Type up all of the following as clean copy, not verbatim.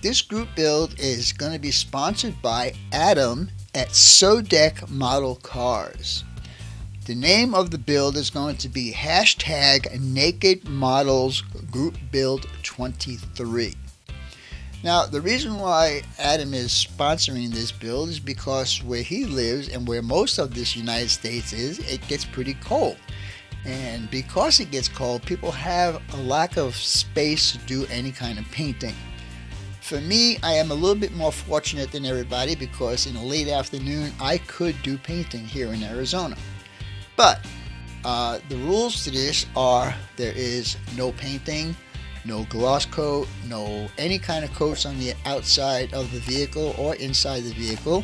this group build is going to be sponsored by Adam at Sodec Model Cars. The name of the build is going to be hashtag Naked Models Group Build 23. Now, the reason why Adam is sponsoring this build is because where he lives and where most of this United States is, it gets pretty cold. And because it gets cold, people have a lack of space to do any kind of painting. For me, I am a little bit more fortunate than everybody because in the late afternoon, I could do painting here in Arizona. But the rules to this are there is no painting, no gloss coat, no any kind of coats on the outside of the vehicle or inside the vehicle.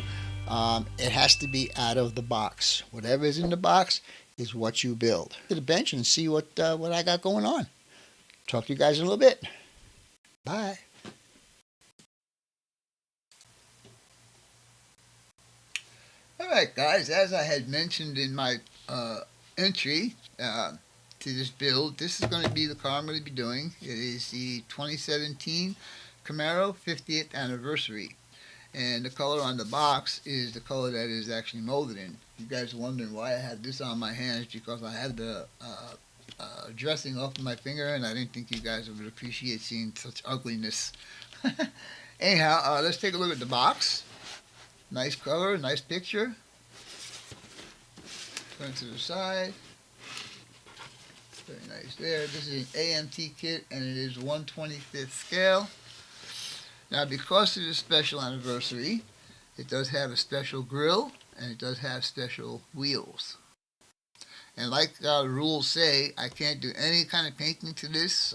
It has to be out of the box. Whatever is in the box is what you build. To the bench and see what I got going on. Talk to you guys in a little bit. Bye. Alright guys, as I had mentioned in my entry to this build, this is going to be the car I'm going to be doing. It is the 2017 Camaro 50th anniversary. And the color on the box is the color that is actually molded in. You guys are wondering why I had this on my hands, because I had the dressing off of my finger and I didn't think you guys would appreciate seeing such ugliness. Anyhow, let's take a look at the box. Nice color, nice picture. Turn to the side. Very nice there. This is an AMT kit and it is 1/25th scale. Now, because of this special anniversary, it does have a special grille and it does have special wheels. And like the rules say, I can't do any kind of painting to this.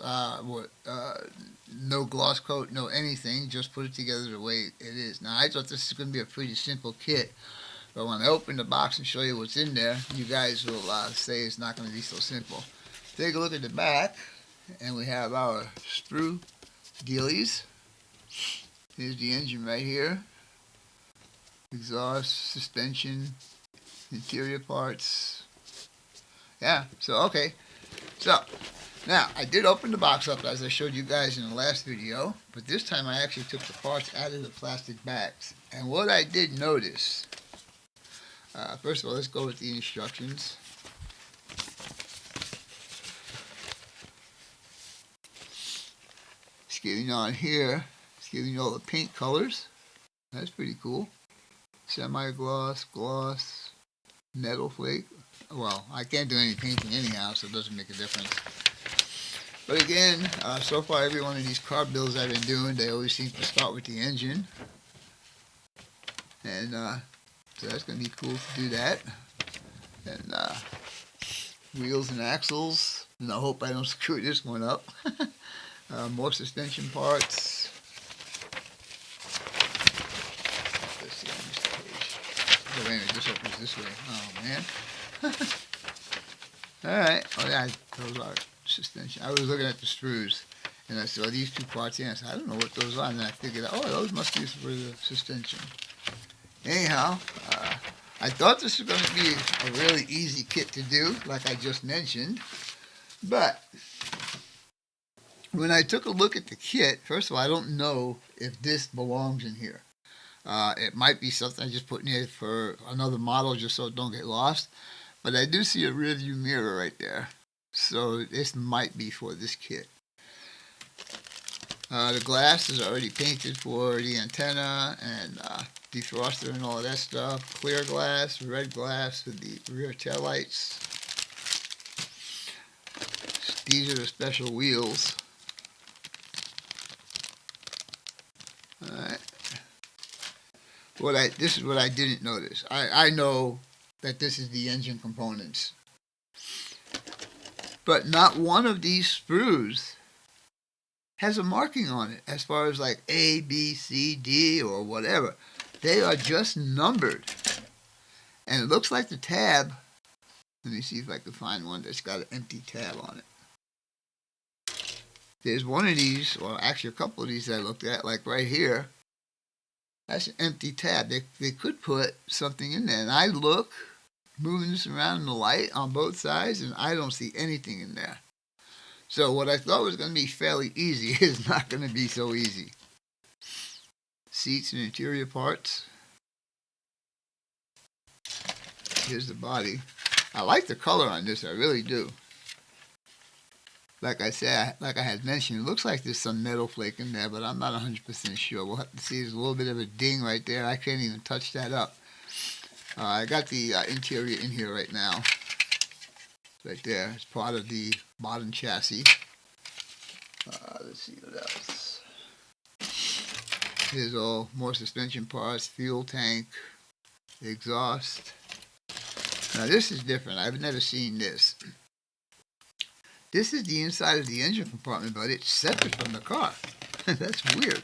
No gloss coat, no anything. Just put it together the way it is. Now, I thought this was going to be a pretty simple kit. But when I open the box and show you what's in there, you guys will say it's not going to be so simple. Take a look at the back, and we have our sprue dealies. Here's the engine right here. Exhaust, suspension, interior parts. Yeah, so okay. So, now, I did open the box up as I showed you guys in the last video, but this time I actually took the parts out of the plastic bags. And what I did notice, first of all, let's go with the instructions. It's giving on here, it's giving you all the paint colors. That's pretty cool. Semi-gloss, gloss, metal flake. Well, I can't do any painting anyhow, so it doesn't make a difference. But again, so far every one of these car builds I've been doing, they always seem to start with the engine. And so that's going to be cool to do that. And wheels and axles. And I hope I don't screw this one up. More suspension parts. Let's see on this page. Oh, wait a minute, this opens this way. Oh, man. Alright, oh yeah, those are suspension. I was looking at the sprues and I saw these two parts here and I said, I don't know what those are, and then I figured out, oh, those must be for the suspension. Anyhow, I thought this was going to be a really easy kit to do, like I just mentioned, but when I took a look at the kit, first of all, I don't know if this belongs in here. It might be something I just put in here for another model just so it don't get lost. But I do see a rear view mirror right there. So this might be for this kit. The glass is already painted for the antenna and defroster and all of that stuff. Clear glass, red glass with the rear tail lights. These are the special wheels. Alright. This is what I didn't notice. I know that this is the engine components. But not one of these sprues has a marking on it as far as like A, B, C, D or whatever. They are just numbered. And it looks like the tab, let me see if I can find one that's got an empty tab on it. There's one of these, or actually a couple of these that I looked at, like right here. That's an empty tab. They could put something in there. And I look, moving this around in the light on both sides, and I don't see anything in there. So what I thought was going to be fairly easy is not going to be so easy. seats and interior parts. Here's the body. I like the color on this, I really do. Like I said, like I had mentioned, it looks like there's some metal flake in there, but I'm not 100% sure. We'll have to see. There's a little bit of a ding right there. I can't even touch that up. I got the interior in here right now. Right there. It's part of the bottom chassis. Let's see what else. Here's all more suspension parts, fuel tank, exhaust. Now this is different. I've never seen this. This is the inside of the engine compartment, but it's separate from the car. That's weird.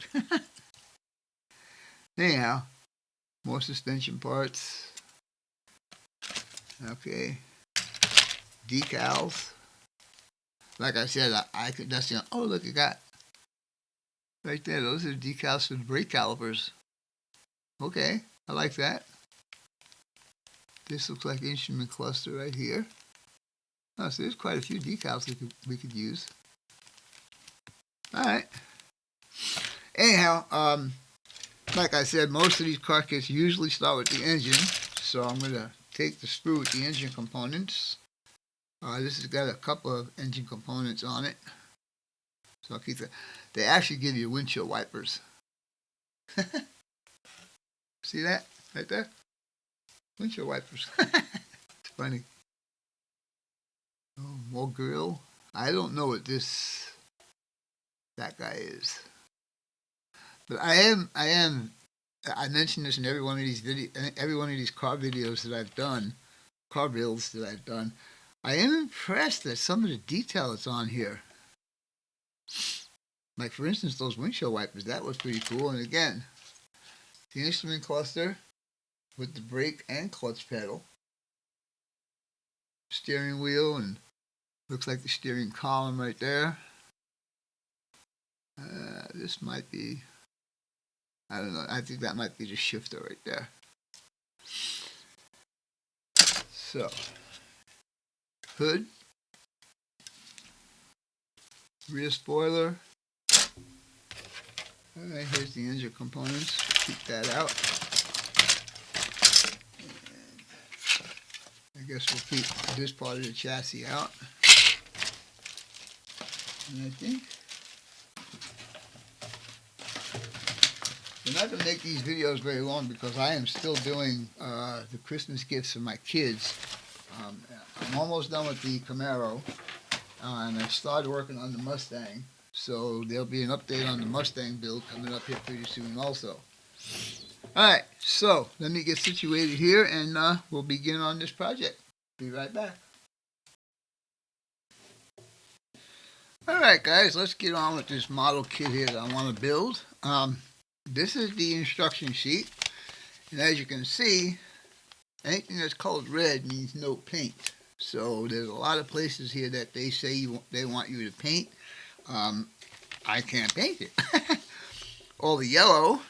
Anyhow, more suspension parts. Okay. Decals. Like I said, I could, that's the, oh look, you got right there. Those are decals for the brake calipers. Okay, I like that. This looks like instrument cluster right here. Oh, so there's quite a few decals we could use. All right. Anyhow, like I said, most of these car kits usually start with the engine, so I'm gonna take the sprue with the engine components. This has got a couple of engine components on it, so I'll keep that. They actually give you windshield wipers. See that right there? Windshield wipers. It's funny. Oh, more grill. I don't know what that guy is, but I mentioned this in every one of these car videos that I've done, car builds that I've done. I am impressed at some of the detail that's on here. Like for instance, those windshield wipers, that was pretty cool. And again, the instrument cluster with the brake and clutch pedal, steering wheel, and looks like the steering column right there. This might be, I don't know, I think that might be the shifter right there. So, hood, rear spoiler. Alright, here's the engine components. Keep that out. And I guess we'll keep this part of the chassis out. And I think I'm not going to make these videos very long because I am still doing the Christmas gifts for my kids. I'm almost done with the Camaro, and I started working on the Mustang. So there'll be an update on the Mustang build coming up here pretty soon also. Alright, so let me get situated here and we'll begin on this project. Be right back. Alright guys, let's get on with this model kit here that I want to build. This is the instruction sheet, and as you can see, anything that's colored red means no paint. So there's a lot of places here that they say they want you to paint. I can't paint it. All the yellow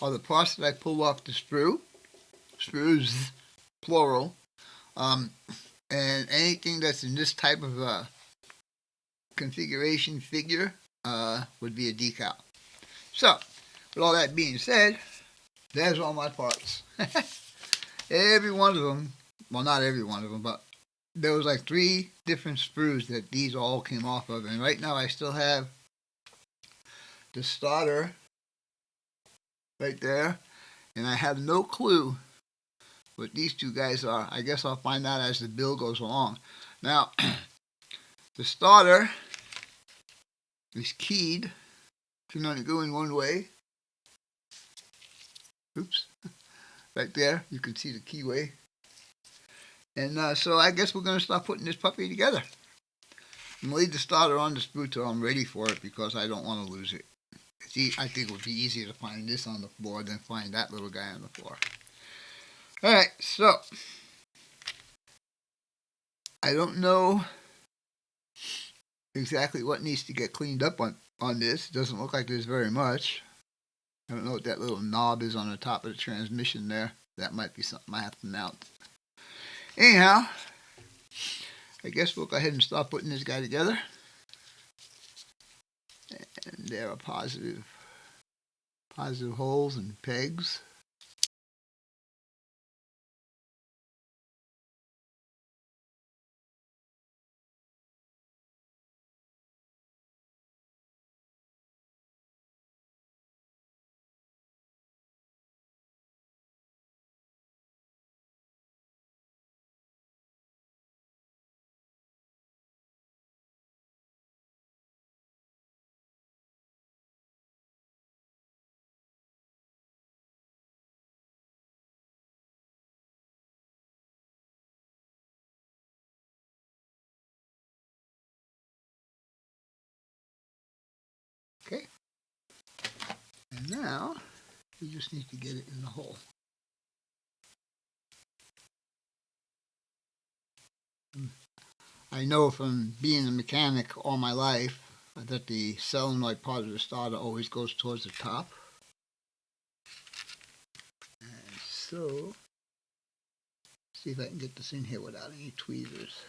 are the parts that I pull off the sprues, plural, and anything that's in this type of configuration figure would be a decal. So, with all that being said, there's all my parts. Every one of them, well not every one of them, but there was like 3 different sprues that these all came off of, and right now I still have the starter right there, and I have no clue what these 2 guys are. I guess I'll find out as the build goes along. Now, the starter is keyed, can only go in one way. Oops, right there, you can see the keyway. And so I guess we're going to start putting this puppy together. I'm going to leave the starter on the sprue till I'm ready for it because I don't want to lose it. I think it would be easier to find this on the floor than find that little guy on the floor. Alright, so I don't know exactly what needs to get cleaned up on this. It doesn't look like there's very much. I don't know what that little knob is on the top of the transmission there. That might be something I have to mount. Anyhow, I guess we'll go ahead and start putting this guy together. And there are positive positive holes and pegs. Okay, and now you just need to get it in the hole. I know from being a mechanic all my life that the solenoid part of the starter always goes towards the top. And so, see if I can get this in here without any tweezers.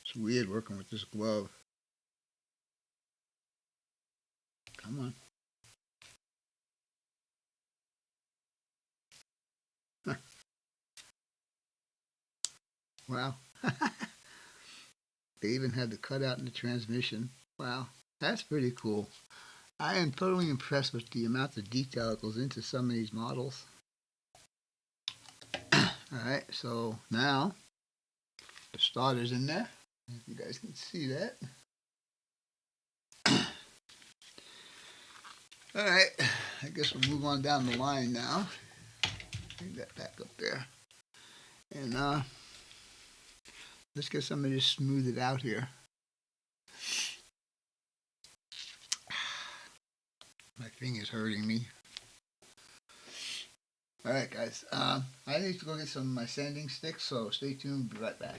It's weird working with this glove. Come on. Wow. They even had the cutout in the transmission. Wow, that's pretty cool. I am totally impressed with the amount of detail that goes into some of these models. Alright, so now the starter's in there. If you guys can see that. Alright, I guess we'll move on down the line now. Bring that back up there. And let's get some of this smoothed out here. My finger's hurting me. Alright guys, I need to go get some of my sanding sticks, so stay tuned, be right back.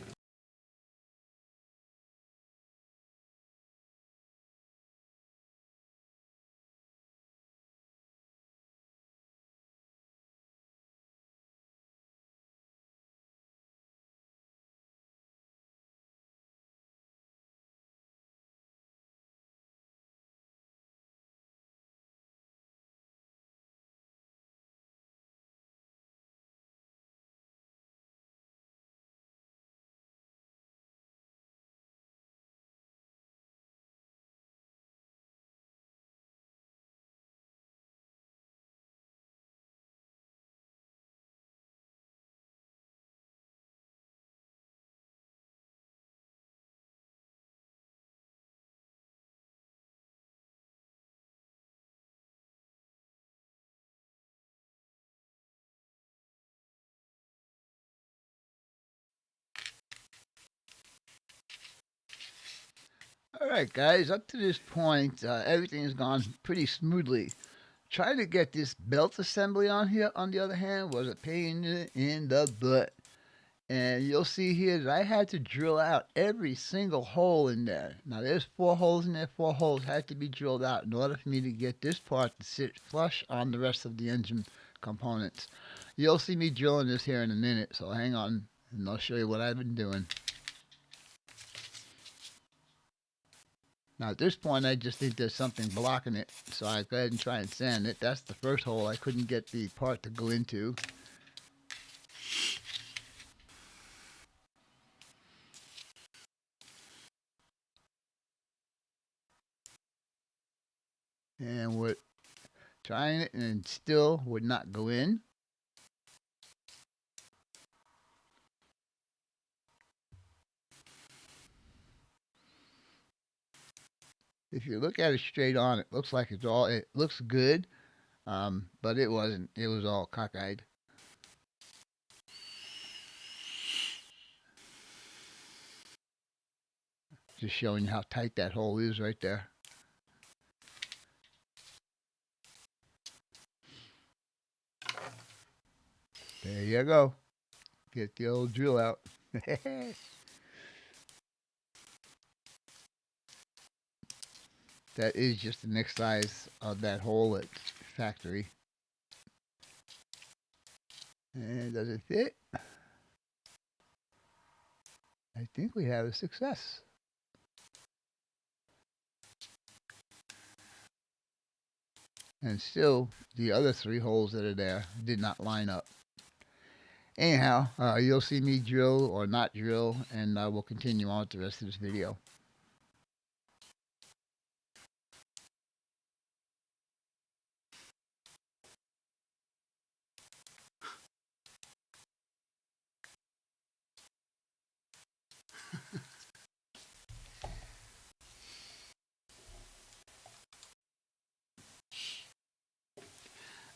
Alright guys, up to this point, everything has gone pretty smoothly. Trying to get this belt assembly on here, on the other hand, was a pain in the butt. And you'll see here that I had to drill out every single hole in there. Now there's 4 holes in there, 4 holes had to be drilled out in order for me to get this part to sit flush on the rest of the engine components. You'll see me drilling this here in a minute, so hang on and I'll show you what I've been doing. Now at this point I just think there's something blocking it, so I go ahead and try and sand it. That's the first hole I couldn't get the part to go into. And we're trying it and it still would not go in. If you look at it straight on, it looks like it looks good, but it wasn't. It was all cockeyed. Just showing you how tight that hole is right there. There you go. Get the old drill out. That is just the next size of that hole at factory. And does it fit? I think we have a success. And still, the other 3 holes that are there did not line up. Anyhow, you'll see me drill or not drill, and we'll continue on with the rest of this video.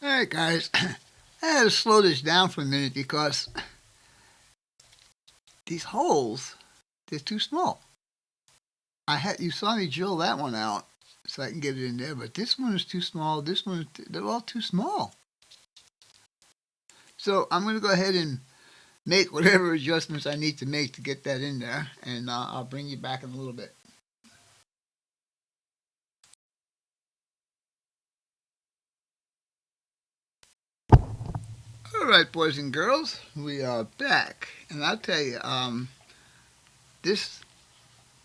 Alright guys, I had to slow this down for a minute because these holes, they're too small. You saw me drill that one out so I can get it in there, but this one is too small, they're all too small. So I'm going to go ahead and make whatever adjustments I need to make to get that in there, and I'll bring you back in a little bit. Alright boys and girls, we are back, and I'll tell you, this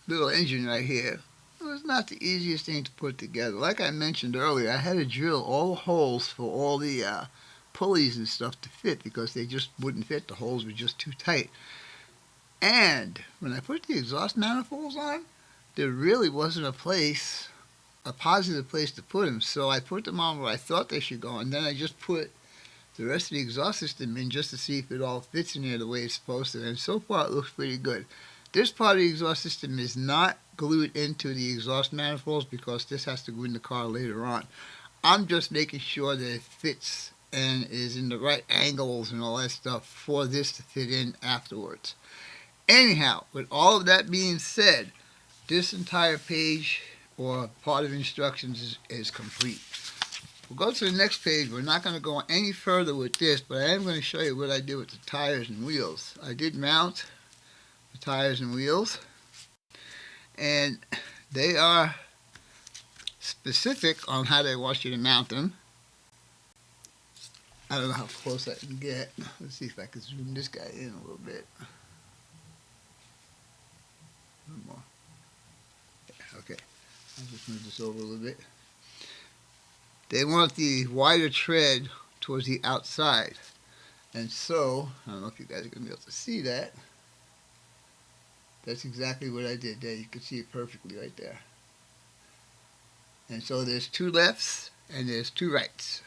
little engine right here was not the easiest thing to put together. Like I mentioned earlier, I had to drill all the holes for all the pulleys and stuff to fit because they just wouldn't fit. The holes were just too tight. And when I put the exhaust manifolds on, there really wasn't a positive place to put them. So I put them on where I thought they should go, and then I just put the rest of the exhaust system in just to see if it all fits in there the way it's supposed to. And so far it looks pretty good. This part of the exhaust system is not glued into the exhaust manifolds because this has to go in the car later on. I'm just making sure that it fits and is in the right angles and all that stuff for this to fit in afterwards. Anyhow, with all of that being said, this entire page or part of instructions is complete. We'll go to the next page. We're not going to go any further with this, but I am going to show you what I did with the tires and wheels. I did mount the tires and wheels, and they are specific on how they want you to mount them. I don't know how close I can get. Let's see if I can zoom this guy in a little bit. A little more. Yeah, okay. I'll just move this over a little bit. They want the wider tread towards the outside. And so, I don't know if you guys are going to be able to see that. That's exactly what I did there. You can see it perfectly right there. And so there's 2 lefts and there's 2 rights.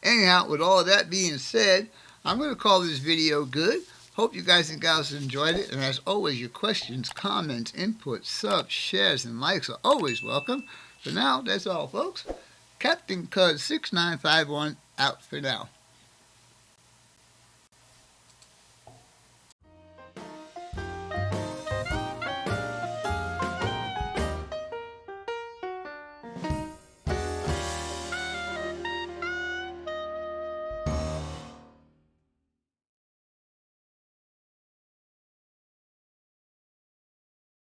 Anyhow, with all of that being said, I'm going to call this video good. Hope you guys and gals enjoyed it. And as always, your questions, comments, inputs, subs, shares, and likes are always welcome. For now, that's all, folks. Captain Cud 6951 out for now.